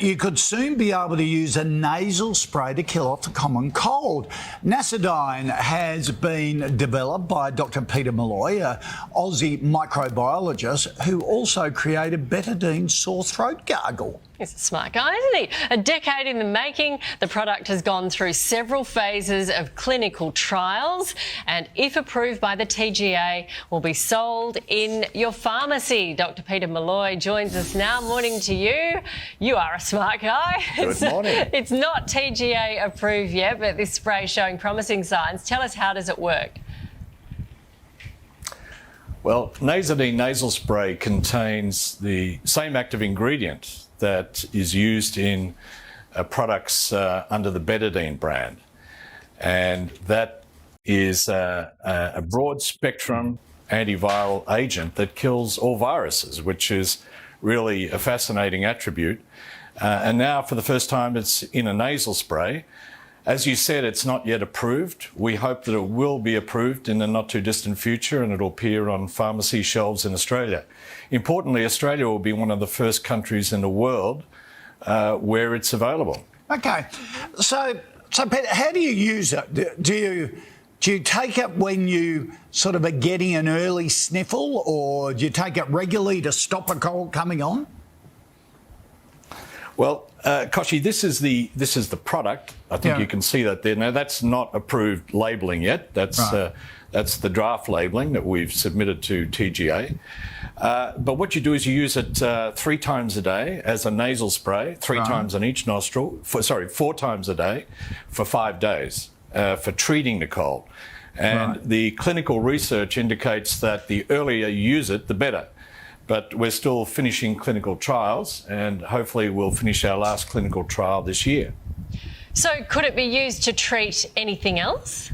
You could soon be able to use a nasal spray to kill off the common cold. Nasodine has been developed by Dr. Peter Molloy, an Aussie microbiologist who also created Betadine sore throat gargle. He's a smart guy, isn't he? A decade in the making, the product has gone through several phases of clinical trials and, if approved by the TGA, will be sold in your pharmacy. Dr. Peter Molloy joins us now. Morning to you. You are a smart guy. Good morning. It's not TGA approved yet, but this spray is showing promising signs. Tell us, how does it work? Well, Nasodine nasal spray contains the same active ingredient that is used in products under the Betadine brand. And that is a broad spectrum antiviral agent that kills all viruses, which is really a fascinating attribute. And now, for the first time, it's in a nasal spray. As you said, it's not yet approved. We hope that it will be approved in the not too distant future and it'll appear on pharmacy shelves in Australia. Importantly, Australia will be one of the first countries in the world where it's available. Okay, so Peter, how do you use it? Do you take it when you sort of are getting an early sniffle, or do you take it regularly to stop a cold coming on? Well, Koshi, this is the product. I think you can see that there. Now, that's not approved labelling yet. That's right. That's the draft labelling that we've submitted to TGA. But what you do is you use it 3 times a day as a nasal spray, 3 times on each nostril. 4 times a day for 5 days for treating the cold. And the clinical research indicates that the earlier you use it, the better. But we're still finishing clinical trials, and hopefully we'll finish our last clinical trial this year. So could it be used to treat anything else?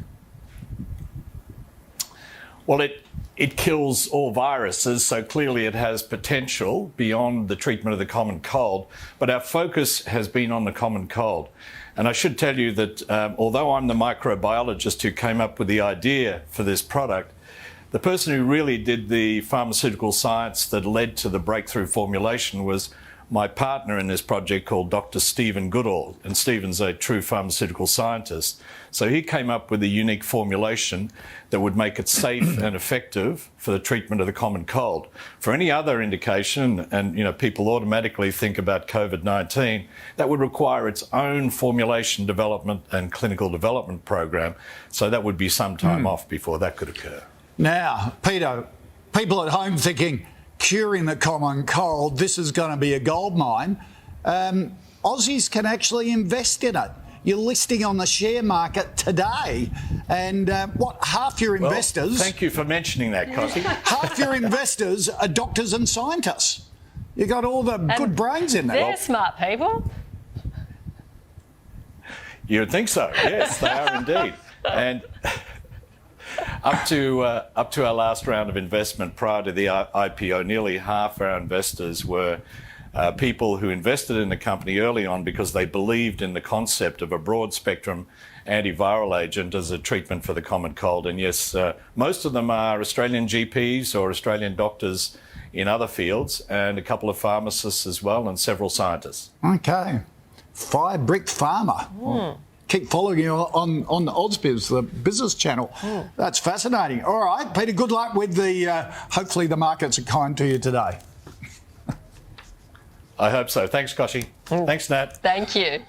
Well, it kills all viruses, so clearly it has potential beyond the treatment of the common cold. But our focus has been on the common cold. And I should tell you that although I'm the microbiologist who came up with the idea for this product, the person who really did the pharmaceutical science that led to the breakthrough formulation was my partner in this project called Dr. Stephen Goodall, and Stephen's a true pharmaceutical scientist. So he came up with a unique formulation that would make it safe and effective for the treatment of the common cold. For any other indication, and people automatically think about COVID-19, that would require its own formulation development and clinical development program. So that would be some time off before that could occur. Now, Peter, people at home thinking, curing the common cold, this is going to be a gold mine. Aussies can actually invest in it. You're listing on the share market today, and half your investors... Well, thank you for mentioning that, Cossie. Half your investors are doctors and scientists. You've got all the good brains in there. They're smart people. You'd think so, yes, they are indeed. And... Up to our last round of investment prior to the IPO, nearly half our investors were people who invested in the company early on because they believed in the concept of a broad spectrum antiviral agent as a treatment for the common cold. And yes, most of them are Australian GPs or Australian doctors in other fields, and a couple of pharmacists as well, and several scientists. Okay. Firebrick Pharma. Keep following you on the AusBiz, the business channel. That's fascinating. All right, Peter, good luck with the... hopefully the markets are kind to you today. I hope so. Thanks, Koshi. Thanks, Nat. Thank you.